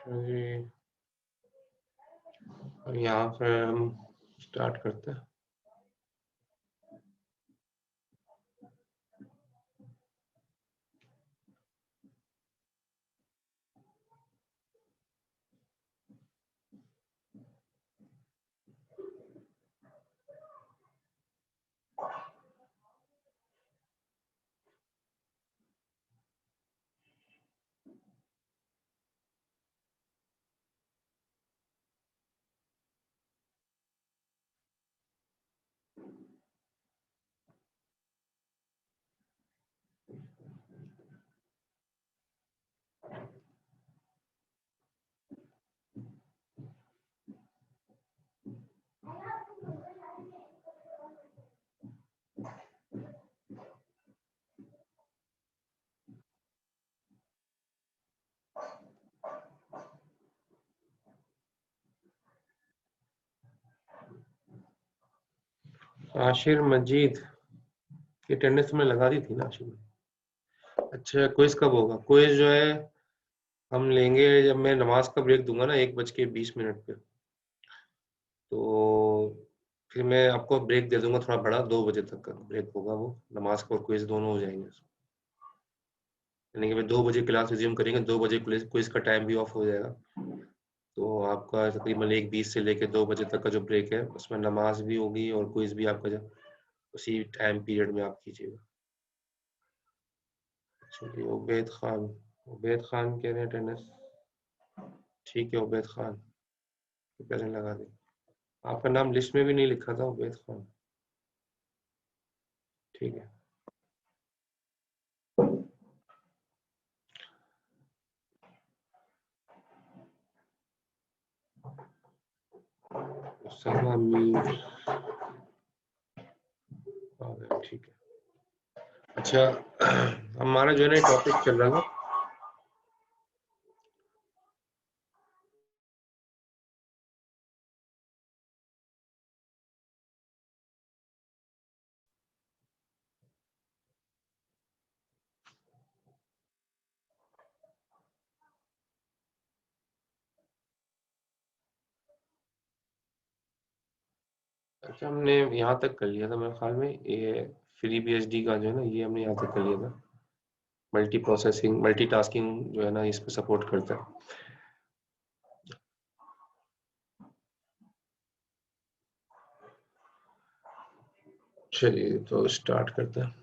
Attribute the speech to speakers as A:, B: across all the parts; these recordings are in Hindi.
A: जी, और यहाँ पे हम स्टार्ट करते हैं। आशिर मजीद की अटेंडेंस में लगा दी थी ना आशिर। अच्छा, क्विज कब होगा? क्विज जो है हम लेंगे जब मैं नमाज का ब्रेक दूंगा ना 1:20 पे। तो फिर मैं आपको ब्रेक दे दूंगा थोड़ा बड़ा, 2 बजे तक का ब्रेक होगा, वो नमाज का और क्विज दोनों हो जाएंगे। यानी कि मैं 2 बजे क्लास रिज्यूम करेंगे, 2 बजे क्विज का टाइम भी ऑफ हो जाएगा। तो आपका तकरीबन 1:20 से लेकर 2 बजे तक का जो ब्रेक है उसमें नमाज भी होगी और क्विज भी आपका जब उसी टाइम पीरियड में आप कीजिएगा। चलिए, उबैद खान कह रहे हैं अटेंडेंस। ठीक है उबैद खान, पहले लगा दें। आपका नाम लिस्ट में भी नहीं लिखा था उबैद खान। ठीक है। उसामा मीर आ गए, ठीक है। अच्छा, हमारा जो है ना टॉपिक चल रहा था अच्छा, हमने यहाँ तक कर लिया था मेरे ख्याल में, ये फ्री BSD का जो है ना ये हमने यहाँ तक कर लिया था। मल्टी प्रोसेसिंग मल्टीटास्किंग जो है ना इस पे सपोर्ट करता है। चलिए तो स्टार्ट करते हैं।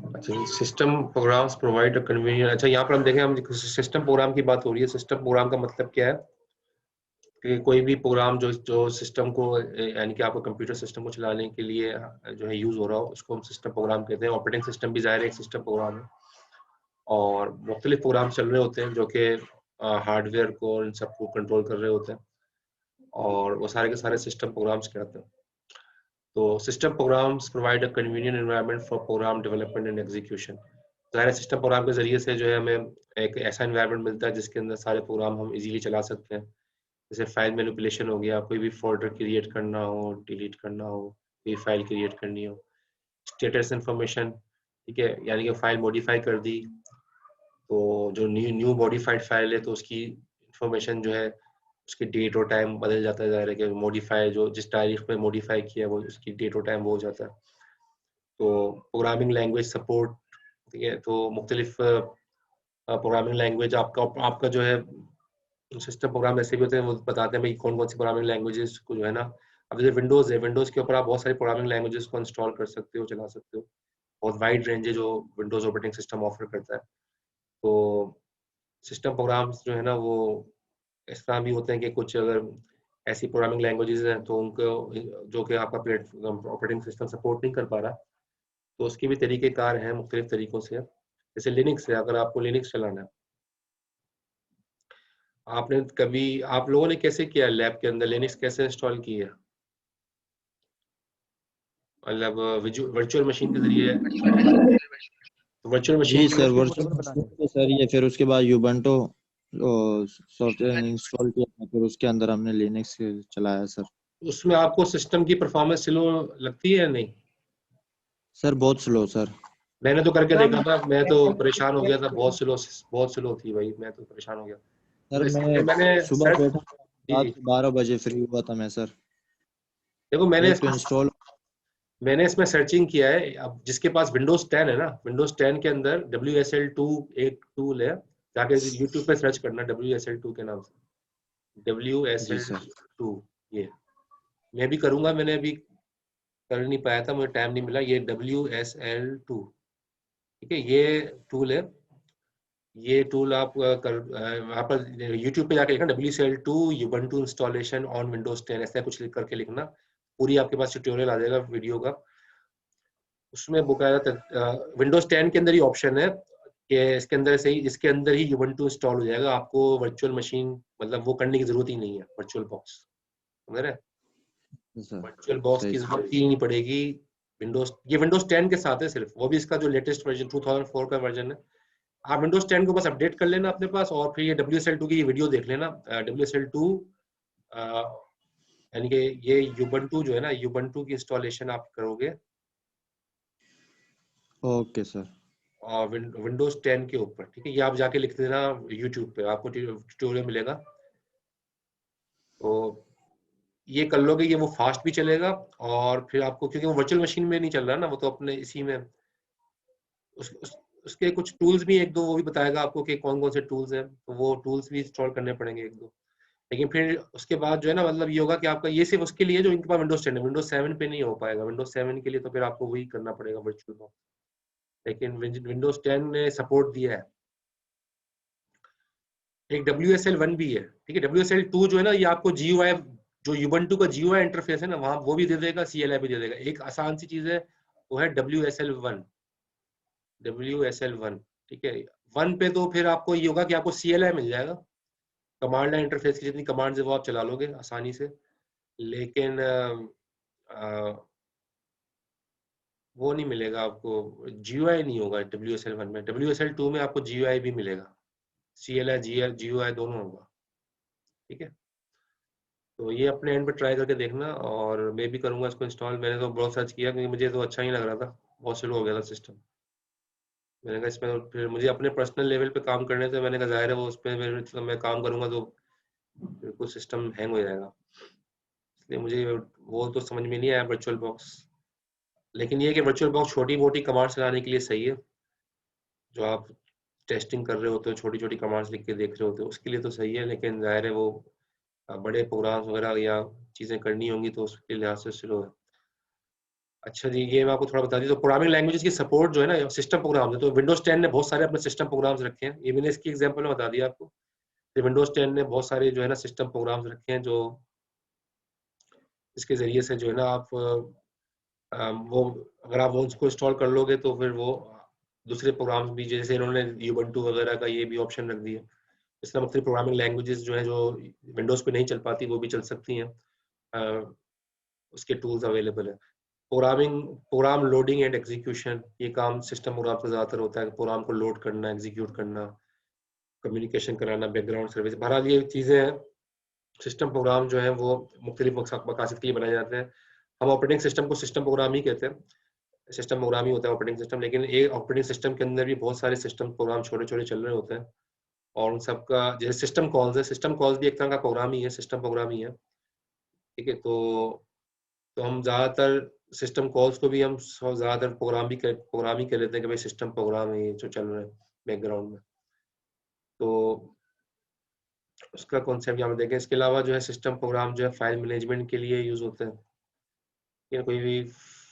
A: अच्छा, system programs provide a convenient. अच्छा, यहाँ पर हम देखें, हम सिस्टम प्रोग्राम की बात हो रही है। सिस्टम प्रोग्राम का मतलब क्या है कि कोई भी प्रोग्राम जो सिस्टम को यानी कि आपको कंप्यूटर सिस्टम को चलाने के लिए जो है यूज हो रहा हो उसको हम सिस्टम प्रोग्राम कहते हैं। ऑपरेटिंग सिस्टम भी ज़ाहिर है एक सिस्टम प्रोग्राम है, और मुख्तलिफ प्रोग्राम चल रहे होते हैं जो कि हार्डवेयर को इन सबको कंट्रोल कर रहे होते हैं, और वो सारे के सारे सिस्टम प्रोग्राम्स कहलाते हैं। तो system programs provide a convenient environment for program development and execution. ज़ाहिर है सिस्टम प्रोग्राम के जरिए से जो है हमें एक ऐसा एनवायरनमेंट मिलता है जिसके अंदर सारे प्रोग्राम हम इजीली चला सकते हैं। जैसे फाइल मैनिपुलेशन हो गया, कोई भी फोल्डर क्रिएट करना हो, डिलीट करना हो, कोई फाइल क्रिएट करनी हो, स्टेटस इंफॉर्मेशन, ठीक है, यानी कि फाइल मॉडिफाई कर दी तो जो न्यू मॉडिफाइड फाइल है तो उसकी इंफॉर्मेशन जो है उसकी डेट और टाइम बदल जाता है। ज़ाहिर है कि मॉडिफाई जो जिस तारीख में मॉडिफाई किया वो उसकी डेट और टाइम वो हो जाता है। तो प्रोग्रामिंग लैंग्वेज सपोर्ट, ठीक है, तो मुख्तलिफ प्रोग्रामिंग लैंग्वेज आपका जो है सिस्टम प्रोग्राम ऐसे भी होते हैं, वो बताते हैं भाई कौन कौन सी प्रोग्रामिंग लैंग्वेजेस को जो है ना। अब जैसे विंडोज़ है, विंडोज़ के ऊपर आप बहुत सारी प्रोग्रामिंग लैंग्वेजेस को इंस्टॉल कर सकते हो, चला सकते हो। बहुत वाइड रेंज है जो विंडोज़ ऑपरेटिंग सिस्टम ऑफर करता है। तो सिस्टम प्रोग्राम्स जो है ना वो इस तरह भी होते हैं कि कुछ अगर ऐसी प्रोग्रामिंग लैंग्वेजेस हैं तो उनको जो कि आपका प्लेटफॉर्म ऑपरेटिंग सिस्टम सपोर्ट नहीं कर पा रहा, तो उसके भी तरीके कार हैं मुख्तलिफ तरीकों से। जैसे लिनक्स है, अगर आपको लिनक्स चलाना है, आपने कभी आप लोगों ने कैसे किया लैब के अंदर, लिनक्स कैसे इंस्टॉल की है? मतलब वर्चुअल मशीन के जरिए, वर्चुअल मशीन
B: जी
A: के
B: सर,
A: लिए
B: वर्चुअल सर ये फिर उसके बाद यूबंटो सॉफ्टवेयर इंस्टॉल किया, फिर उसके अंदर हमने लिनक्स चलाया सर।
A: उसमें आपको सिस्टम की परफॉर्मेंस स्लो लगती है या नहीं?
B: सर बहुत स्लो सर।
A: मैंने तो करके देखा था, मैं तो परेशान हो गया था, बहुत स्लो थी भाई, मैं तो परेशान हो गया।
B: सर
A: तो इसके
B: मैं
A: लिए मैंने
B: सुबह
A: सर्च,
B: बैठा था,
A: जी
B: रात
A: जी,
B: को 12 बजे फ्री हुआ था मैं सर।
A: देखो मैंने
B: एक तो इंस्टॉल।
A: मैंने इसमें सर्चिंग किया है। अब जिसके पास विंडोज 10 है ना, विंडोज 10 के अंदर WSL2 एक टूल है, जाके यूट्यूब पे सर्च करना WSL2 के नाम से,
B: जी सर।
A: WSL2। ये मैं भी करूंगा, मैंने अभी कर नहीं पाया था, मुझे टाइम नहीं मिला। ये WSL2, ठीक है, ये टूल है। ये टूल आप आप यूट्यूब पे जाके लिखना WSL2 Ubuntu installation on Windows 10, ऐसा कुछ लिख करके लिखना, पूरी आपके पास ट्यूटोरियल आ जाएगा वीडियो का। उसमें बकायदा विंडोज 10 के अंदर ही ऑप्शन है कि इसके अंदर ही Ubuntu इंस्टॉल हो जाएगा, आपको वर्चुअल मशीन मतलब वो करने की जरूरत ही नहीं है, वर्चुअल बॉक्स, समझ रहे हैं?
B: सर
A: वर्चुअल बॉक्स
B: सही
A: की
B: सर।
A: जरूरत ही नहीं पड़ेगी। ये विंडोज 10 के साथ है सिर्फ, वो भी इसका जो लेटेस्ट वर्जन 2004 का वर्जन है। आप विंडोज 10 को बस अपडेट कर लेना अपने पास, और फिर ये WSL2 की वीडियो देख लेना। WSL2 यानी कि ये Ubuntu जो है ना, Ubuntu की इंस्टॉलेशन आप करोगे
B: ओके सर।
A: और विंडोज 10 के ऊपर, ठीक है, ये आप जाके लिख देना यूट्यूब पे, आपको ट्यूटोरियल मिलेगा। तो ये कर लोगे, ये वो फास्ट भी चलेगा, और फिर आपको, क्योंकि वो वर्चुअल मशीन में नहीं चल रहा ना, वो तो अपने इसी में उसके कुछ टूल्स भी एक दो वो भी बताएगा आपको कि कौन कौन से टूल्स हैं, तो वो टूल्स भी इंस्टॉल करने पड़ेंगे एक दो। लेकिन फिर उसके बाद जो है ना, मतलब ये होगा कि आपका ये सिर्फ उसके लिए जो इनके पास विंडोज 10 है, विंडोज 7 पे नहीं हो पाएगा। विंडोज 7 के लिए तो फिर आपको वही करना पड़ेगा, वर्चुअल बॉक्स। लेकिन विंडोज 10 ने सपोर्ट दिया है। एक WSL1 भी है, ठीक है। WSL2 जो है ना, ये आपको GUI, जो Ubuntu का GUI इंटरफेस है ना, वहां वो भी दे देगा, CLI भी दे देगा। एक आसान सी चीज है, वो है WSL1। WSL1, ठीक है। 1 पे तो फिर आपको ये होगा कि आपको CLI मिल जाएगा, कमांड लाइन इंटरफेस की जितनी कमांड्स है वो आप चला लोगे आसानी से। लेकिन वो नहीं मिलेगा आपको, GUI नहीं होगा WSL1 में। WSL2 में आपको GUI भी मिलेगा, CLI GUI दोनों होगा, ठीक है। तो ये अपने एंड पे ट्राई करके देखना, और मैं भी करूंगा इसको इंस्टॉल। मैंने तो बहुत सर्च किया क्योंकि मुझे तो अच्छा ही लग रहा था, बहुत स्लो हो गया था सिस्टम। मैंने कहा इसमें तो फिर मुझे अपने पर्सनल लेवल पे काम करने से, मैंने कहा जाहिर है वो उस पर मैं काम करूंगा तो बिल्कुल सिस्टम हैंग हो जाएगा। इसलिए मुझे वो तो समझ में नहीं आया वर्चुअल बॉक्स। लेकिन ये कि वर्चुअल बॉक्स छोटी मोटी कमांड चलाने के लिए सही है, जो आप टेस्टिंग कर रहे होते हो, छोटी छोटी कमांड्स लिख के देख रहे होते हो, उसके लिए तो सही है। लेकिन जाहिर है वो बड़े प्रोग्राम्स वगैरह या चीजें करनी होंगी तो उसके लिहाज से स्लो है। अच्छा जी, ये मैं आपको थोड़ा बता दी। तो प्रोग्रामिंग लैंग्वेजेस की सपोर्ट जो है ना, सिस्टम प्रोग्राम है, तो विंडोज 10 ने बहुत सारे अपने सिस्टम प्रोग्राम्स रखे हैं। ये मैंने इसकी एग्जांपल में बता दिया आपको। विंडोज 10 ने बहुत सारे जो है ना सिस्टम प्रोग्राम्स रखे हैं, जो इसके जरिए से जो है ना आप वो, अगर आप वो उसको इंस्टॉल कर लोगे तो फिर वो दूसरे प्रोग्राम्स भी, जैसे इन्होंने Ubuntu वगैरह का ये भी ऑप्शन रख दिया। इस तरह मुख्तलिफ प्रोग्रामिंग लैंग्वेजेस जो है, जो विंडोज पे नहीं चल पाती, वो भी चल सकती हैं। अ, उसके टूल्स अवेलेबल है। प्रोग्राम लोडिंग एंड एग्जीक्यूशन, ये काम सिस्टम प्रोग्राम से ज्यादातर होता है, प्रोग्राम को लोड करना, एग्जीक्यूट करना, कम्युनिकेशन कराना, बैकग्राउंड सर्विस, बहरहाल ये चीजें हैं। सिस्टम प्रोग्राम जो है वो मुख्तलिफ मकासद के लिए बनाए जाते हैं। हम ऑपरेटिंग सिस्टम को सिस्टम प्रोग्राम ही कहते हैं, सिस्टम प्रोग्राम ही होता है ऑपरेटिंग सिस्टम। लेकिन एक ऑपरेटिंग सिस्टम के अंदर भी बहुत सारे सिस्टम प्रोग्राम छोटे छोटे चल रहे होते हैं, और उन सबका जैसे सिस्टम कॉल्स है, सिस्टम कॉल्स भी एक तरह का प्रोग्राम ही है, सिस्टम प्रोग्राम ही है, ठीक है। तो हम ज्यादातर सिस्टम कॉल्स को भी हम ज्यादातर प्रोग्राम ही कह लेते हैं कि भाई सिस्टम प्रोग्राम है ये जो चल रहा है बैकग्राउंड में। तो उसका कॉन्सेप्ट यहाँ पे देखें। इसके अलावा जो है सिस्टम प्रोग्राम जो है फाइल मैनेजमेंट के लिए यूज होते हैं, या कोई भी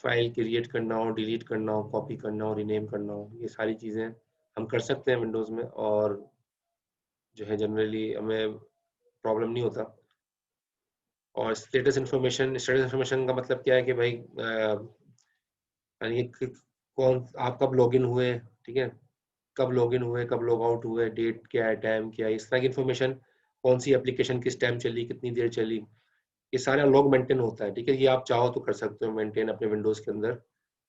A: फाइल क्रिएट करना हो, डिलीट करना हो, कॉपी करना हो, रीनेम करना हो, ये सारी चीज़ें हम कर सकते हैं विंडोज़ में, और जो है जनरली हमें प्रॉब्लम नहीं होता। और स्टेटस इन्फॉर्मेशन का मतलब क्या है कि भाई यानी कि कौन आप कब लॉगिन हुए, ठीक है, कब लॉगिन हुए, कब लॉग आउट हुए, डेट क्या है, टाइम क्या है, इस तरह की इन्फॉर्मेशन, कौन सी एप्लीकेशन किस टाइम चली, कितनी देर चली, ये सारा लॉग मेंटेन होता है, ठीक है। ये आप चाहो तो कर सकते हो मेंटेन, अपने विंडोज के अंदर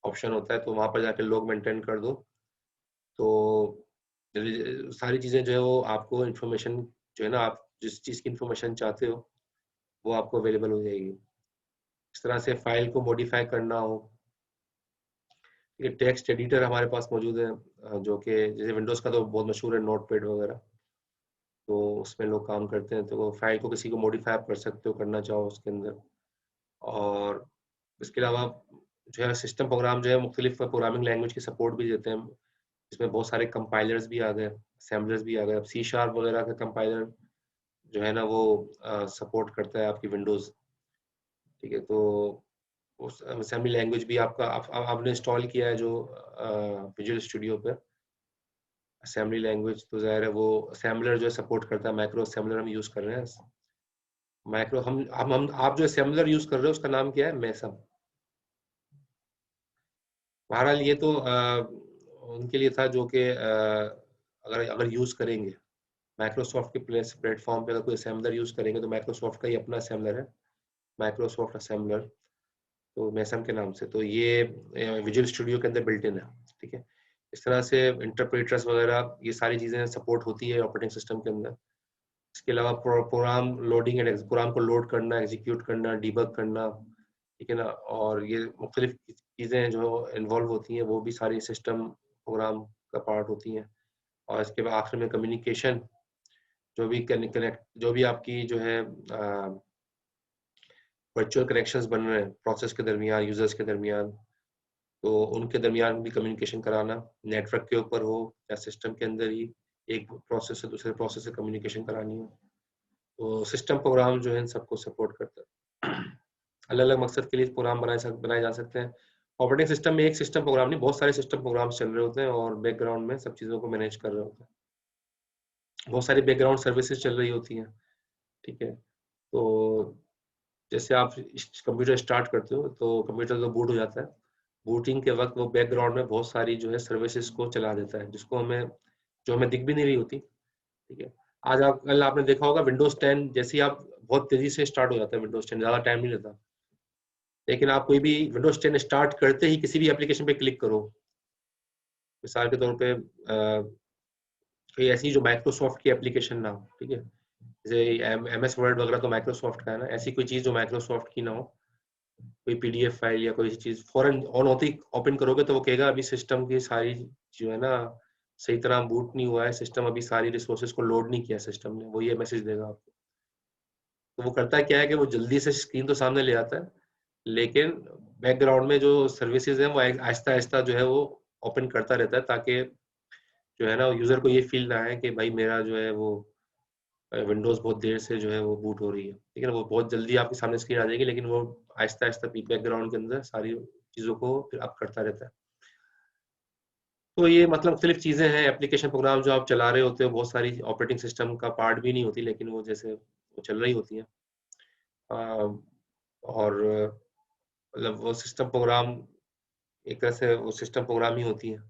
A: ऑप्शन होता है, तो वहां पर जाकर लॉग मेंटेन कर दो। तो सारी चीजें जो है वो आपको इन्फॉर्मेशन जो है ना, आप जिस चीज की इन्फॉर्मेशन चाहते हो वो आपको अवेलेबल हो जाएगी। इस तरह से फाइल को मॉडिफाई करना हो, ये टेक्स्ट एडिटर हमारे पास मौजूद है, जो कि जैसे विंडोज़ का तो बहुत मशहूर है नोटपैड वगैरह, तो उसमें लोग काम करते हैं, तो वो फाइल को किसी को मॉडिफाई आप कर सकते हो, करना चाहो उसके अंदर। और इसके अलावा जो है सिस्टम प्रोग्राम जो है मुख्तलिफ प्रोग्रामिंग लैंग्वेज की सपोर्ट भी देते हैं। इसमें बहुत सारे कंपाइलर्स भी आ गए, असेंबलर्स भी आ गए। अब सी शार्प वगैरह का कंपाइलर जो है ना वो सपोर्ट करता है आपकी विंडोज़, ठीक है। तो उस असेंबली लैंग्वेज भी आपका आपने इंस्टॉल किया है जो विजुअल स्टूडियो पे असेंबली लैंग्वेज, तो ज़ाहिर है वो असेंबलर जो है सपोर्ट करता है। माइक्रो असेंबलर हम यूज़ कर रहे हैं। माइक्रो हम आप जो असेंबलर यूज़ कर रहे हो उसका नाम क्या है? मेसम। बहरहाल ये तो उनके लिए था जो कि अगर अगर यूज़ करेंगे माइक्रोसॉफ्ट के प्लेटफॉर्म पे, अगर कोई असेंबलर यूज़ करेंगे तो माइक्रोसॉफ्ट का ही अपना असेंबलर है, माइक्रोसॉफ्ट असेंबलर, तो मेसम के नाम से। तो ये विजुअल स्टूडियो के अंदर बिल्ट इन है, ठीक है। इस तरह से इंटरप्रेटर्स वगैरह ये सारी चीज़ें सपोर्ट होती है ऑपरेटिंग सिस्टम के अंदर। इसके अलावा प्रोग्राम लोडिंग एंड प्रोग्राम को लोड करना, एग्जीक्यूट करना, डिबग करना, ठीक है ना। और ये मुख्तलिफ चीज़ें जो इन्वॉल्व होती हैं वो भी सारी सिस्टम प्रोग्राम का पार्ट होती हैं। और इसके बाद आखिर में कम्युनिकेशन, जो भी कनेक्ट जो भी आपकी जो है वर्चुअल कनेक्शंस बन रहे हैं प्रोसेस के दरमियान, यूजर्स के दरमियान, तो उनके दरमियान भी कम्युनिकेशन कराना, नेटवर्क के ऊपर हो या सिस्टम के अंदर ही एक प्रोसेस से दूसरे प्रोसेस से कम्युनिकेशन करानी हो, तो सिस्टम प्रोग्राम जो है इन सबको सपोर्ट करता है। अलग अलग मकसद के लिए प्रोग्राम बनाए जा सकते हैं। ऑपरेटिंग सिस्टम में एक सिस्टम प्रोग्राम नहीं, बहुत सारे सिस्टम प्रोग्राम्स चल रहे होते हैं और बैकग्राउंड में सब चीज़ों को मैनेज कर रहे होते हैं। बहुत सारी बैकग्राउंड सर्विसेज चल रही होती हैं, ठीक है। तो जैसे आप कंप्यूटर स्टार्ट करते हो तो कंप्यूटर तो बूट हो जाता है, बूटिंग के वक्त वो बैकग्राउंड में बहुत सारी जो है सर्विसेज को चला देता है, जिसको हमें जो हमें दिख भी नहीं रही होती, ठीक है। आज आप कल आपने देखा होगा विंडोज 10 जैसे ही आप बहुत तेजी से स्टार्ट हो जाता है विंडोज 10, ज़्यादा टाइम नहीं लेता। लेकिन आप कोई भी विंडोज 10 स्टार्ट करते ही किसी भी एप्लीकेशन पे क्लिक करो, मिसाल के तौर पे कोई ऐसी जो माइक्रोसॉफ्ट की एप्लीकेशन ना हो, ठीक है, जैसे MS वर्ड वगैरह तो माइक्रोसॉफ्ट का है ना, ऐसी कोई चीज़ जो माइक्रोसॉफ्ट की ना हो, कोई PDF फाइल या कोई चीज़ फौरन ऑन होती ओपन करोगे तो वो कहेगा अभी सिस्टम की सारी जो है ना सही तरह बूट नहीं हुआ है, सिस्टम अभी सारी रिसोर्सेज को लोड नहीं किया सिस्टम ने, वो ये मैसेज देगा आपको। तो वो करता क्या है कि वो जल्दी से स्क्रीन तो सामने ले आता है, लेकिन बैकग्राउंड में जो सर्विसेज हैं वो आहिस्ता आहिस्ता जो है वो ओपन करता रहता है, ताकि जो है ना यूजर को ये फील ना है कि भाई मेरा जो है वो विंडोज बहुत देर से जो है वो बूट हो रही है, ठीक है ना। वो बहुत जल्दी आपके सामने स्क्रीन आ जाएगी, लेकिन वो आहिस्ता आहिस्ता बैकग्राउंड के अंदर सारी चीज़ों को फिर अप करता रहता है। तो ये मतलब मुख्तलिफ चीज़ें हैं, एप्लीकेशन प्रोग्राम जो आप चला रहे होते हो, बहुत सारी ऑपरेटिंग सिस्टम का पार्ट भी नहीं होती, लेकिन वो जैसे वो चल रही होती हैं। और मतलब वो सिस्टम प्रोग्राम एक तरह से वो सिस्टम प्रोग्राम ही होती है।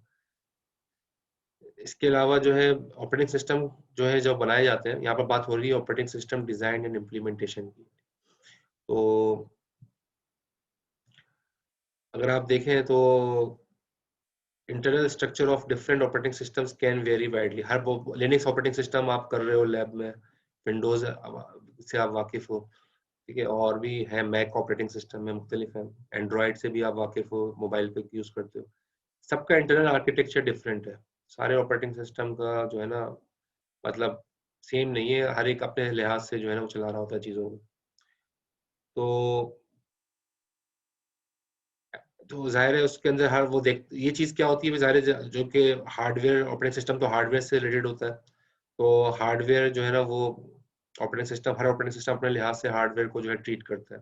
A: इसके अलावा जो है ऑपरेटिंग सिस्टम जो है जो बनाए जाते हैं, यहाँ पर बात हो रही है operating system design and implementation की। तो अगर आप देखें तो internal structure of different operating systems can very widely. Her Linux operating system आप कर रहे हो लैब में, विंडोज से आप वाकिफ हो, ठीक है। और भी है मैक ऑपरेटिंग सिस्टम में मुख्तलिफ है, एंड्रॉयड से भी आप वाकिफ हो, मोबाइल पे यूज करते हो। सबका इंटरनल आर्किटेक्चर डिफरेंट है। सारे ऑपरेटिंग सिस्टम का जो है ना मतलब सेम नहीं है, हर एक अपने लिहाज से जो है ना वो चला रहा होता है चीज़ों को। तो ज़ाहिर है उसके अंदर हर वो देख ये चीज़ क्या होती है, ज़ाहिर है जो कि हार्डवेयर ऑपरेटिंग सिस्टम तो हार्डवेयर से रिलेटेड होता है। तो हार्डवेयर जो है ना वो ऑपरेटिंग सिस्टम हर ऑपरेटिंग सिस्टम अपने लिहाज से हार्डवेयर को जो है ट्रीट करता है।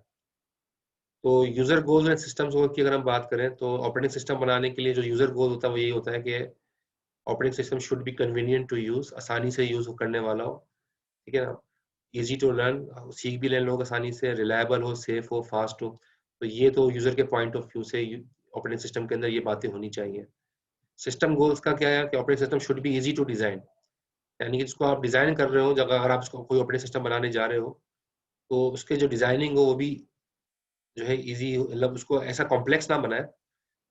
A: तो यूजर गोल्स एंड सिस्टम्स की अगर हम बात करें तो ऑपरेटिंग सिस्टम बनाने के लिए जो यूजर गोल होता है वो यही होता है कि operating system should be convenient to use, आसानी से यूज करने वाला हो, ठीक है ना। इजी टू लर्न, सीख भी लें लोग आसानी से, रिलायबल हो, सेफ हो, फास्ट हो। तो ये तो यूजर के पॉइंट ऑफ व्यू से ऑपरेटिंग सिस्टम के अंदर ये बातें होनी चाहिए। सिस्टम गोल्स का क्या है कि operating system should be easy to design, यानी कि जिसको आप डिजाइन कर रहे हो, जगह अगर आप उसको कोई ऑपरेटिंग सिस्टम बनाने जा रहे हो तो उसके जो डिजाइनिंग हो वो भी जो है इजी, मतलब उसको ऐसा कॉम्प्लेक्स ना बनाए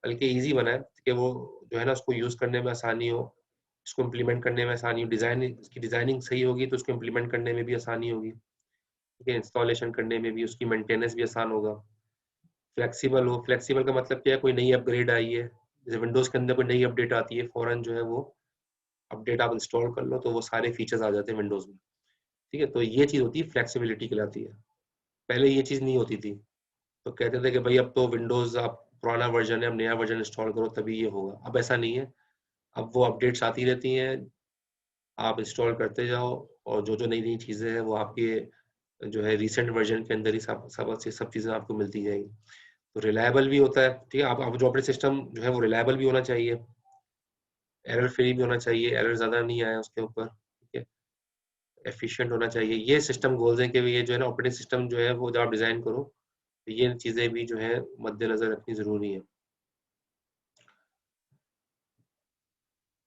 A: बल्कि ईज़ी बनाएँ कि वो जो है ना उसको यूज़ करने में आसानी हो, इसको इम्प्लीमेंट करने में आसानी हो, उसकी डिज़ाइनिंग सही होगी तो उसको इम्प्लीमेंट करने में भी आसानी होगी, ठीक है? इंस्टॉलेशन करने में भी, उसकी मेंटेनेंस भी आसान होगा। फ्लेक्सिबल हो, फ्लेक्सिबल का मतलब क्या है, कोई नई अपग्रेड आई है, जैसे विंडोज के अंदर कोई नई अपडेट आती है, फौरन जो है वो अपडेट आप इंस्टॉल कर लो तो वो सारे फीचर्स आ जाते हैं विंडोज में। ठीक है, तो ये चीज होती है फ्लेक्सिबिलिटी कहलाती है। पहले ये चीज नहीं होती थी, तो कहते थे कि भाई अब तो विंडोज आप पुराना वर्जन है, अब नया वर्जन इंस्टॉल करो तभी ये होगा। अब ऐसा नहीं है, अब वो अपडेट्स आती रहती हैं, आप इंस्टॉल करते जाओ और जो जो नई नई चीजें हैं वो आपके जो है रिसेंट वर्जन के अंदर ही सब चीजें आपको मिलती जाएंगी। तो रिलायबल भी होता है। ठीक है, आप जो ऑपरेटिंग सिस्टम जो है वो रिलायबल भी होना चाहिए, एरर फ्री भी होना चाहिए, एरर ज्यादा नहीं आया उसके ऊपर। ठीक है, एफिशिएंट होना चाहिए। ये सिस्टम गोल्स हैं कि ये जो है ना ऑपरेटिंग सिस्टम जो है वो जब आप डिजाइन करो तो ये चीजें भी जो है मद्देनजर रखनी जरूरी है।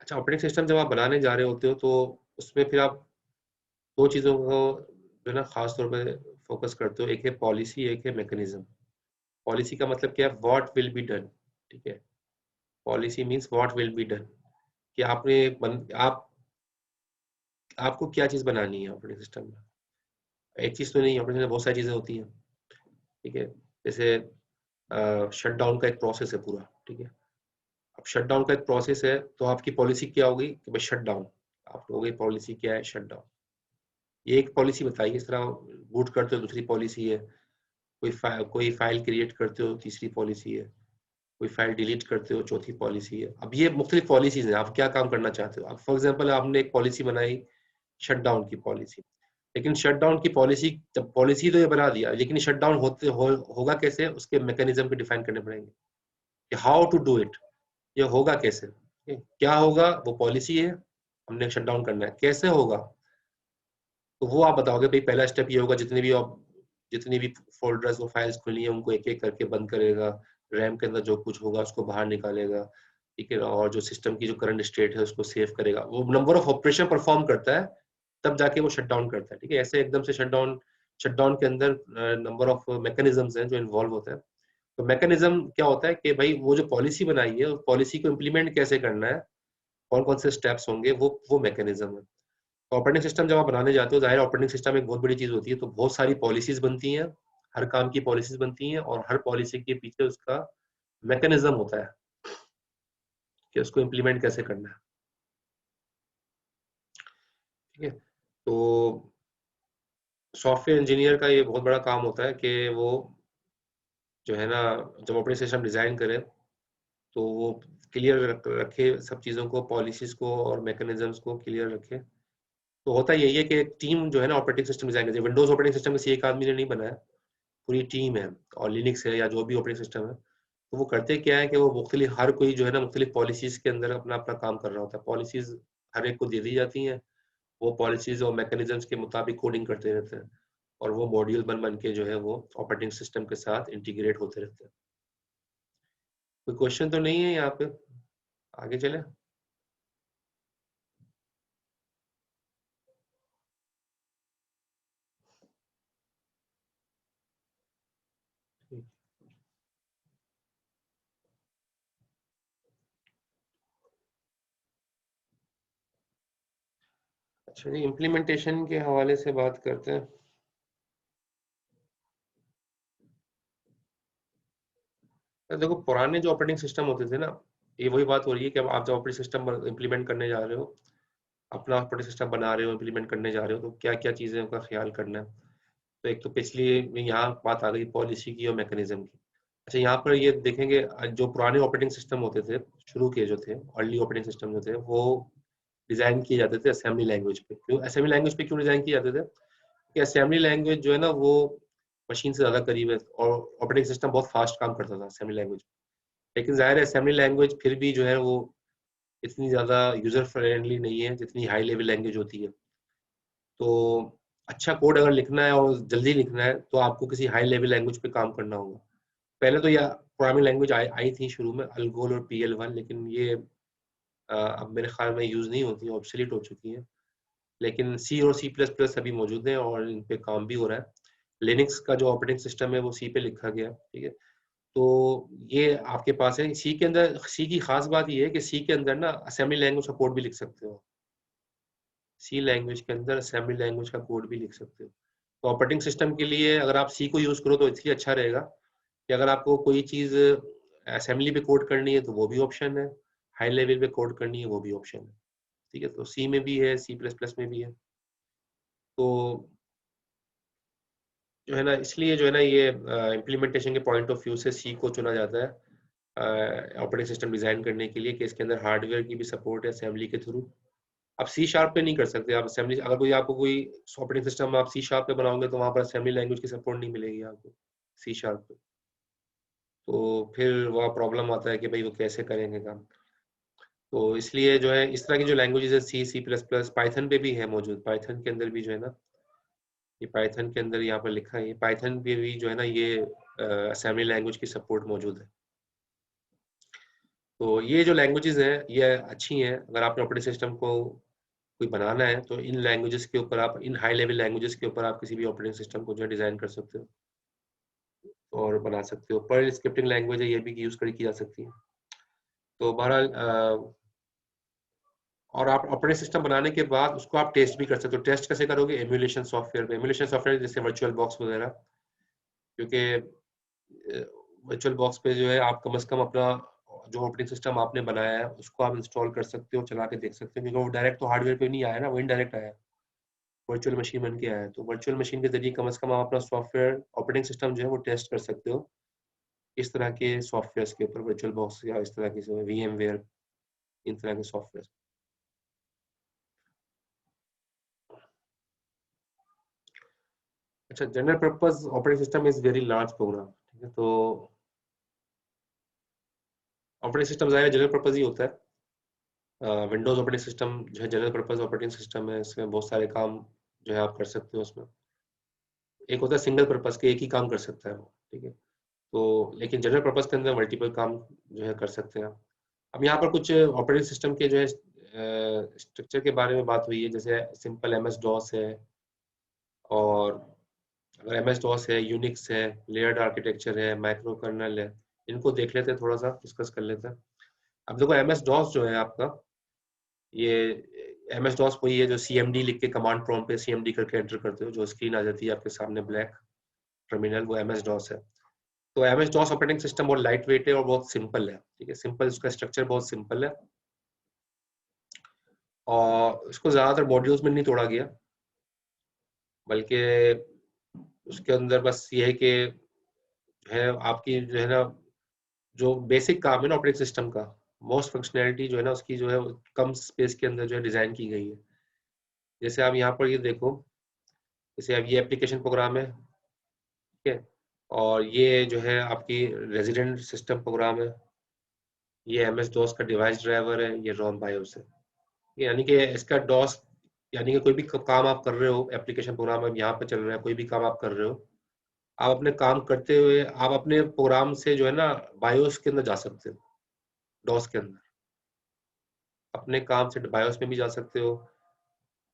A: अच्छा, ऑपरेटिंग सिस्टम जब आप बनाने जा रहे होते हो तो उसमें फिर आप दो चीजों को जो है ना खास तौर पे फोकस करते हो, एक है पॉलिसी, एक है मैकेनिज्म। पॉलिसी का मतलब क्या है, व्हाट विल बी डन। ठीक है, policy means what will be done, कि आपको क्या चीज बनानी है ऑपरेटिंग सिस्टम में। एक चीज तो नहीं, ऑपरेटिंग में बहुत सारी चीजें होती हैं। ठीक है, जैसे शट डाउन का एक प्रोसेस है पूरा। ठीक है, अब शट डाउन का एक प्रोसेस है तो आपकी पॉलिसी क्या होगी कि भाई शट डाउन, आप लोगों की पॉलिसी क्या है, शट डाउन। ये एक पॉलिसी बताइए। इस तरह बूट करते हो दूसरी पॉलिसी है, कोई फाइल क्रिएट करते हो तीसरी पॉलिसी है, कोई फाइल डिलीट करते हो चौथी पॉलिसी है। अब ये मुख्तलिफ पॉलिसीज हैं, आप क्या काम करना चाहते हो। अब फॉर एग्जाम्पल आपने एक पॉलिसी बनाई शट डाउन की पॉलिसी, लेकिन शट डाउन की पॉलिसी, जब पॉलिसी तो ये बना दिया लेकिन शट डाउन होगा कैसे, उसके मैकेनिज्म को डिफाइन करने पड़ेंगे कि हाउ टू डू इट, ये होगा कैसे, क्या होगा, वो पॉलिसी है, हमने शट डाउन करना है, कैसे होगा तो वो आप बताओगे भाई पहला स्टेप ये होगा, जितनी भी फोल्डर्स और फाइल्स खुली हैं उनको एक एक करके बंद करेगा, रैम के अंदर जो कुछ होगा उसको बाहर निकालेगा। ठीक है, और जो सिस्टम की जो करंट स्टेट है उसको सेव करेगा, वो नंबर ऑफ ऑपरेशन परफॉर्म करता है, तब जाके वो शट डाउन करता है। ठीक है, ऐसे एकदम से शट डाउन के अंदर नंबर ऑफ मैकेनिज्म्स हैं जो इन्वॉल्व होते हैं। तो मैकेनिज्म क्या होता है कि भाई वो जो पॉलिसी बनाई है उस पॉलिसी को इम्प्लीमेंट कैसे करना है, कौन कौन से स्टेप्स होंगे, वो मैकेनिज्म है। तो ऑपरेटिंग सिस्टम जब आप बनाने जाते हो, जाहिर ऑपरेटिंग सिस्टम एक बहुत बड़ी चीज होती है, तो बहुत सारी पॉलिसीज बनती हैं, हर काम की पॉलिसीज बनती हैं और हर पॉलिसी के पीछे उसका मैकेनिज्म होता है कि उसको इम्प्लीमेंट कैसे करना है। ठीक है, तो सॉफ्टवेयर इंजीनियर का ये बहुत बड़ा काम होता है कि वो जो है ना जब ऑपरेटिंग सिस्टम डिजाइन करे तो वो क्लियर रखे सब चीज़ों को, पॉलिसीज को और मैकेनिज्म्स को क्लियर रखे। तो होता यही है कि एक टीम जो है ना ऑपरेटिंग सिस्टम डिजाइन करती है। विंडोज ऑपरेटिंग सिस्टम किसी एक आदमी ने नहीं बनाया, पूरी टीम है, और लिनक्स है या जो भी ऑपरेटिंग सिस्टम है, तो वो करते क्या है कि वो मुख्तलिफ हर कोई जो है ना मुख्तलिफ पॉलिसीज के अंदर अपना अपना काम कर रहा होता है। पॉलिसीज हर एक को दे दी जाती हैं, वो पॉलिसीज और मैकेनिज्म्स के मुताबिक कोडिंग करते रहते हैं और वो मॉड्यूल बन बन के जो है वो ऑपरेटिंग सिस्टम के साथ इंटीग्रेट होते रहते हैं। कोई क्वेश्चन तो नहीं है यहाँ पे, आगे चले। अच्छा जी, इम्प्लीमेंटेशन के हवाले से बात करते हैं। तो देखो पुराने जो ऑपरेटिंग सिस्टम होते थे ना, ये वही बात हो रही है कि अब आप जब ऑपरेटिंग सिस्टम इम्प्लीमेंट करने जा रहे हो, अपना ऑपरेटिंग सिस्टम बना रहे हो, इम्प्लीमेंट करने जा रहे हो, तो क्या क्या चीजें का ख्याल करना है। तो एक तो पिछली यहाँ बात आ गई पॉलिसी की और मैकेनिज्म की। अच्छा, यहाँ पर ये देखेंगे जो पुराने ऑपरेटिंग सिस्टम होते थे, शुरू के जो थे अर्ली ऑपरेटिंग सिस्टम जो थे, वो डिजाइन किए जाते थे असेंबली लैंग्वेज पे। क्यों असेंबली लैंग्वेज पे क्यों डिजाइन किए जाते थे, कि असेंबली लैंग्वेज जो है ना वो मशीन से ज्यादा करीब है और ऑपरेटिंग सिस्टम बहुत फास्ट काम करता था असेंबली लैंग्वेज। लेकिन जाहिर है असेंबली लैंग्वेज फिर भी जो है वो इतनी ज्यादा यूजर फ्रेंडली नहीं है जितनी हाई लेवल लैंग्वेज होती है। तो अच्छा कोड अगर लिखना है और जल्दी लिखना है तो आपको किसी हाई लेवल लैंग्वेज पे काम करना होगा। पहले तो यह प्रोग्रामिंग लैंग्वेज आई थी शुरू में, अल्गोल और PL1, लेकिन ये अब मेरे ख्याल में यूज नहीं होती, ऑब्सोलीट हो चुकी है। लेकिन सी और C++ अभी मौजूद हैं और इन पे काम भी हो रहा है। लिनक्स का जो ऑपरेटिंग सिस्टम है वो सी पे लिखा गया। ठीक है, तो ये आपके पास है। सी के अंदर, सी की खास बात ये है कि सी के अंदर ना असेंबली लैंग्वेज का कोड भी लिख सकते हो। सी लैंग्वेज के अंदर असेंबली लैंग्वेज का कोड भी लिख सकते हो। तो ऑपरेटिंग सिस्टम के लिए अगर आप सी को यूज करो तो इसलिए अच्छा रहेगा कि अगर आपको कोई चीज असेंबली पे कोड करनी है तो वो भी ऑप्शन है, हाई लेवल पे कोड करनी है वो भी ऑप्शन है। ठीक है, तो सी में भी है, C++ में भी है। तो जो है ना, इसलिए जो है ना ये इम्प्लीमेंटेशन के पॉइंट ऑफ व्यू से सी को चुना जाता है ऑपरेटिंग सिस्टम डिजाइन करने के लिए, कि इसके अंदर हार्डवेयर की भी सपोर्ट है असेंबली के थ्रू। आप C# पे नहीं कर सकते आप असेंबली, अगर कोई आपको कोई ऑपरेटिंग सिस्टम आप C# पे बनाओगे तो वहां पर असेंबली लैंग्वेज की सपोर्ट नहीं मिलेगी आपको C# पे। तो फिर वह प्रॉब्लम आता है कि भाई वो कैसे करेंगे काम। तो इसलिए जो है इस तरह की जो लैंग्वेजेस है C++, पाइथन पे भी है मौजूद, पाइथन के अंदर भी जो है ना, ये पाइथन के अंदर यहाँ पर लिखा है, पाइथन पे भी जो है ना ये असेंबली लैंग्वेज की सपोर्ट मौजूद है। तो ये जो लैंग्वेजेस हैं ये अच्छी हैं, अगर आपने ऑपरेटिंग सिस्टम को कोई बनाना है तो इन लैंग्वेजेस के ऊपर आप, इन हाई लेवल लैंग्वेजेस के ऊपर आप किसी भी ऑपरेटिंग सिस्टम को जो है डिजाइन कर सकते हो और बना सकते हो। पर्ल स्क्रिप्टिंग लैंग्वेज है, ये भी यूज की जा सकती है। तो बहरहाल और आप ऑपरेटिंग सिस्टम बनाने के बाद उसको आप टेस्ट भी कर सकते हो। टेस्ट कैसे करोगे? एमुलेशन सॉफ्टवेयर पे, एमुलेशन सॉफ्टवेयर जैसे वर्चुअल बॉक्स वगैरह, क्योंकि वर्चुअल बॉक्स पे जो है आप कम से कम अपना जो ऑपरेटिंग सिस्टम आपने बनाया है उसको आप इंस्टॉल कर सकते हो, चला के देख सकते हो, क्योंकि वो डायरेक्ट तो हार्डवेयर पे नहीं आया ना, वो इनडायरेक्ट आया, वर्चुअल मशीन बन के आया है। तो वर्चुअल मशीन के जरिए कम से कम आप अपना सॉफ्टवेयर ऑपरेटिंग सिस्टम जो है वो टेस्ट कर सकते हो इस तरह के सॉफ्टवेयर के ऊपर, वर्चुअल बॉक्स या इस तरह के VMware, इन तरह के सॉफ्टवेयर। अच्छा, general purpose operating system is very large program. ठीक है, तो ऑपरेटिंग सिस्टम ज़ाहिर जनरल पर्पस ही होता है। विंडोज ऑपरेटिंग सिस्टम जो है जनरल पर्पस ऑपरेटिंग सिस्टम है, इसमें बहुत सारे काम जो है आप कर सकते हो उसमें। एक होता है सिंगल पर्पस के, एक ही काम कर सकता है वो। ठीक है, तो लेकिन जनरल पर्पस के अंदर मल्टीपल काम जो है कर सकते हैं आप। अब यहाँ पर कुछ ऑपरेटिंग सिस्टम के जो है स्ट्रक्चर के बारे में बात हुई है, जैसे सिंपल MS-DOS है, और अगर MS-DOS है, यूनिक्स है, लेयर्ड आर्किटेक्चर है, माइक्रो कर्नल है, इनको देख लेते हैं, थोड़ा सा डिस्कस कर लेते हैं। अब देखो MS-DOS जो है आपका, ये MS-DOS वही है जो CMD लिख के कमांड प्रॉम्प्ट पे CMD करके एंटर करते हो, जो स्क्रीन आ जाती है आपके सामने ब्लैक टर्मिनल, वो MS-DOS है। तो MS-DOS ऑपरेटिंग सिस्टम बहुत लाइट वेट है और बहुत सिंपल है। ठीक है, सिंपल, उसका स्ट्रक्चर बहुत सिंपल है और इसको ज्यादातर मॉड्यूल्स में नहीं तोड़ा गया, बल्कि उसके अंदर बस ये है कि है आपकी जो है ना, जो बेसिक काम है ना ऑपरेटिंग सिस्टम का, मोस्ट फंक्शनैलिटी जो है ना उसकी जो है कम स्पेस के अंदर जो है डिजाइन की गई है। जैसे आप यहाँ पर ये देखो, जैसे अब ये एप्लीकेशन प्रोग्राम है, ठीक है, और ये जो है आपकी रेजिडेंट सिस्टम प्रोग्राम है, ये MS-DOS का डिवाइस ड्राइवर है, ये रोम बायोस है। यानी कि इसका डॉस, यानी कि कोई भी काम आप कर रहे हो, एप्लीकेशन प्रोग्राम अब यहाँ पे चल रहा है, कोई भी काम आप कर रहे हो, आप अपने काम करते हुए आप अपने प्रोग्राम से जो है ना बायोस के अंदर जा सकते हो, डॉस के अंदर अपने काम से बायोस में भी जा सकते हो।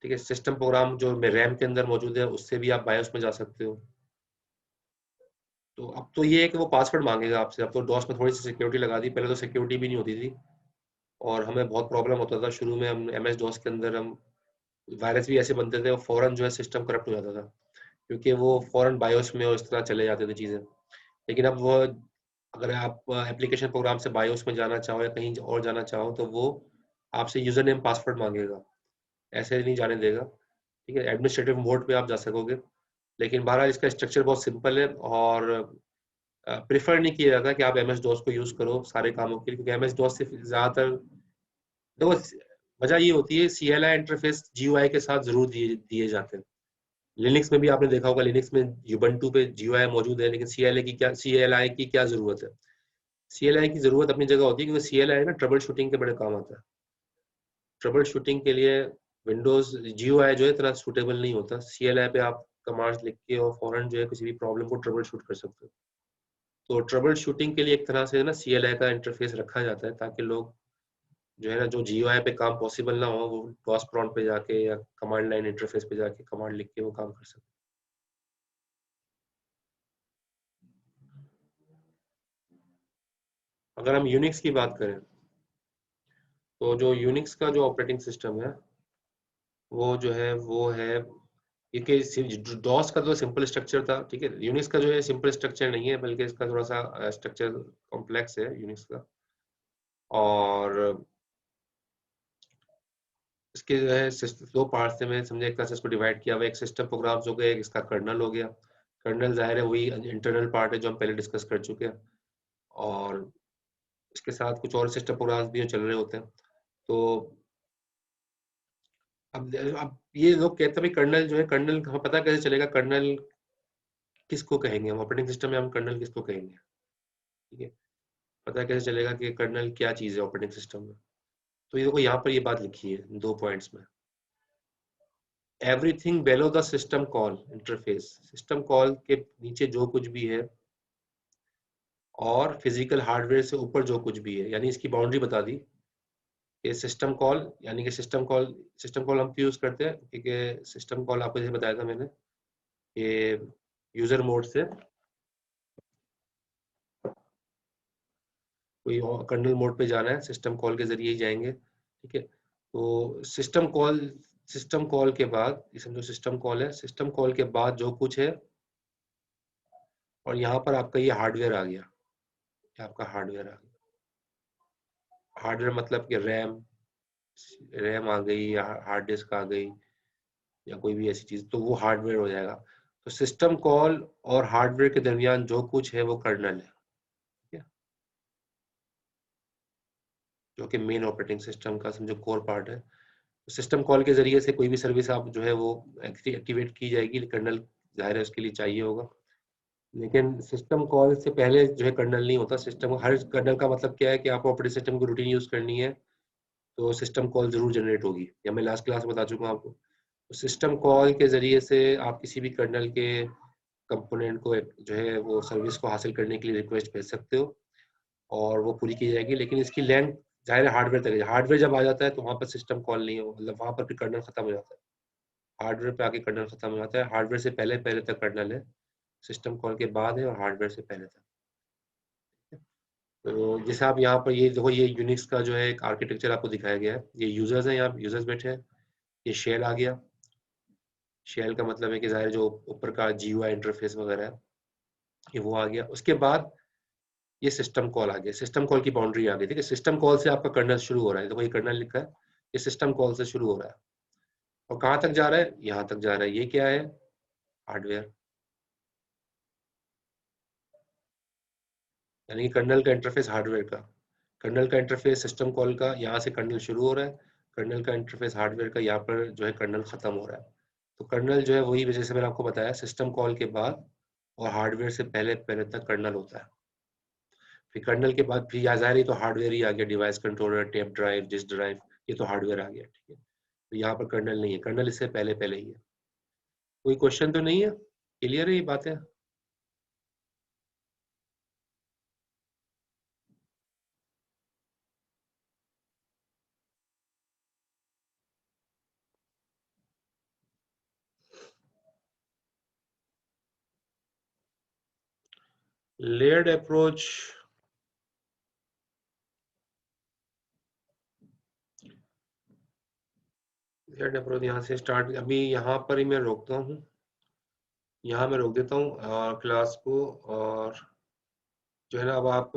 A: ठीक है, सिस्टम प्रोग्राम जो रैम के अंदर मौजूद है उससे भी आप बायोस में जा सकते हो। तो अब तो ये है कि वो पासवर्ड मांगेगा आपसे। अब तो डॉस में थोड़ी सी सिक्योरिटी लगा दी, पहले तो सिक्योरिटी भी नहीं होती थी और हमें बहुत प्रॉब्लम होता था शुरू में। हम MS-DOS के अंदर हम वायरस भी ऐसे बनते थे, वो फौरन जो है सिस्टम करप्ट हो जाता था, क्योंकि वो फौरन बायोस में और इस तरह चले जाते थे चीज़ें। लेकिन अब वो, अगर आप एप्लीकेशन प्रोग्राम से बायोस में जाना चाहो या कहीं और जाना चाहो तो वो आपसे यूजर नेम पासवर्ड मांगेगा, ऐसे नहीं जाने देगा। ठीक है, एडमिनिस्ट्रेटिव मोड पे आप जा सकोगे, लेकिन बहरहाल इसका स्ट्रक्चर बहुत सिंपल है और प्रेफर नहीं किया जाता कि आप MS-DOS को यूज करो सारे कामों के लिए, क्योंकि MS-DOS से ज्यादातर, देखो वजह ये होती है CLI इंटरफेस GUI के साथ जरूर दिए जाते हैं। लिनक्स में भी आपने देखा होगा, लिनक्स में यूबंटू पे GUI मौजूद है, लेकिन CLI की क्या जरूरत है? CLI की जरूरत अपनी जगह होती है, क्योंकि CLI ना ट्रबल शूटिंग के बड़े काम आता है। ट्रबल शूटिंग के लिए विंडोज GUI जो है इतना सूटेबल नहीं होता। CLI पे आप कमांड्स लिख के और फौरन जो है किसी भी प्रॉब्लम को ट्रबल शूट कर सकते हो। तो ट्रबल शूटिंग के लिए एक तरह से ना CLI का इंटरफेस रखा जाता है, ताकि लोग जो है ना, जो GUI पे काम पॉसिबल ना हो, वो DOS प्रॉम्प्ट पे जाके या कमांड लाइन इंटरफेस पे जाके कमांड लिख के वो काम कर सकते। अगर हम यूनिक्स की बात करें तो जो यूनिक्स का जो ऑपरेटिंग सिस्टम है वो जो है वो है ये कि डॉस का तो सिंपल स्ट्रक्चर था, ठीक है। यूनिक्स का जो है सिंपल स्ट्रक्चर नहीं है, बल्कि इसका थोड़ा सा स्ट्रक्चर कॉम्प्लेक्स है यूनिक्स का। और इसके जो है दो पार्ट्स से मैं समझे, एक तरह से इसको डिवाइड किया हुआ, एक सिस्टम प्रोग्राम्स हो गए, एक इसका कर्नल हो गया। कर्नल जाहिर है वही इंटरनल पार्ट है जो हम पहले डिस्कस कर चुके हैं, और इसके साथ कुछ और सिस्टम प्रोग्राम्स भी चल रहे होते हैं। तो अब ये लोग कहते हैं भाई कर्नल जो है, कर्नल हमें पता कैसे चलेगा कर्नल किसको कहेंगे, हम ऑपरेटिंग सिस्टम में हम कर्नल किसको कहेंगे, ठीक है। पता कैसे चलेगा कि कर्नल क्या चीज है ऑपरेटिंग सिस्टम में। तो ये देखो यहाँ पर ये बात लिखी है 2 पॉइंट्स में। Everything bellow the system call interface, system call के नीचे जो कुछ भी है और फिजिकल हार्डवेयर से ऊपर जो कुछ भी है, यानी इसकी बाउंड्री बता दी कि सिस्टम कॉल, यानी कि सिस्टम कॉल हम क्यों यूज करते हैं, क्योंकि सिस्टम कॉल आपको जैसे बताया था मैंने कि यूजर मोड से कोई कर्नल मोड पे जाना है, सिस्टम कॉल के जरिए ही जाएंगे, ठीक है। तो सिस्टम कॉल के बाद, ये समझो सिस्टम कॉल है, सिस्टम कॉल के बाद जो कुछ है, और यहाँ पर आपका ये हार्डवेयर आ गया, ये आपका हार्डवेयर आ गया। हार्डवेयर मतलब कि रैम आ गई, या हार्ड डिस्क आ गई, या कोई भी ऐसी चीज, तो वो हार्डवेयर हो जाएगा। तो सिस्टम कॉल और हार्डवेयर के दरमियान जो कुछ है वो कर्नल है, ठीक है, जो कि मेन ऑपरेटिंग सिस्टम का समझो कोर पार्ट है। सिस्टम कॉल के जरिए से कोई भी सर्विस आप जो है वो एक्टिवेट की जाएगी, कर्नल जाहिर है उसके लिए चाहिए होगा। लेकिन सिस्टम कॉल से पहले जो है कर्नल नहीं होता। सिस्टम हर कर्नल का मतलब क्या है कि आपको ऑपरेटिंग सिस्टम की रूटीन यूज करनी है, तो सिस्टम कॉल जरूर जनरेट होगी, या मैं लास्ट क्लास में बता चुका हूँ आपको। तो सिस्टम कॉल के जरिए से आप किसी भी कर्नल के कंपोनेंट को जो है वो सर्विस को हासिल करने के लिए रिक्वेस्ट भेज सकते हो, और वो पूरी की जाएगी। लेकिन इसकी लेंथ जाहिर है हार्डवेयर तक है। हार्डवेयर जब आ जाता है तो वहाँ पर सिस्टम कॉल नहीं हो, मतलब वहाँ पर फिर कर्नल खत्म हो जाता है। हार्डवेयर पे आके कर्नल खत्म हो जाता है, हार्डवेयर से पहले पहले तक कर्नल है, सिस्टम कॉल के बाद है, और हार्डवेयर से पहले तक। तो जैसे आप यहाँ पर ये देखो, ये यूनिक्स का जो है एक आर्किटेक्चर आपको दिखाया गया है। ये यूजर्स है, यहाँ यूजर्स बैठे हैं, ये शेल आ गया। शेल का मतलब है कि जाहिर जो ऊपर का जीयूआई इंटरफेस वगैरह है, ये वो आ गया। उसके बाद ये सिस्टम कॉल आ गया, सिस्टम कॉल की बाउंड्री आ गई, ठीक है। सिस्टम कॉल से आपका कर्नल शुरू हो रहा है, देखो ये कर्नल लिखा है, ये सिस्टम कॉल से शुरू हो रहा है, और कहाँ तक जा रहा है, यहाँ तक जा रहा है। ये क्या है, हार्डवेयर, यानी कि कर्नल का इंटरफेस हार्डवेयर का, कर्नल का इंटरफेस सिस्टम कॉल का, यहाँ से कर्नल शुरू हो रहा है, कर्नल का इंटरफेस हार्डवेयर का, यहाँ पर जो है कर्नल खत्म हो रहा है। तो कर्नल जो है वही वजह से मैंने आपको बताया, सिस्टम कॉल के बाद और हार्डवेयर से पहले पहले तक कर्नल होता है। फिर कर्नल के बाद फिर ज़ाहिर ही तो हार्डवेयर ही आ गया, device controller, tape drive, disk drive, ये तो हार्डवेयर आ गया, ठीक है। तो यहाँ पर कर्नल नहीं है, कर्नल इससे पहले पहले ही है। कोई क्वेश्चन तो नहीं है, क्लियर है ये बातें। लेयर्ड अप्रोच, लेयर्ड अप्रोच यहाँ से स्टार्ट, अभी यहाँ पर ही मैं रोकता हूँ, यहाँ मैं रोक देता हूँ क्लास को। और जो है ना, अब आप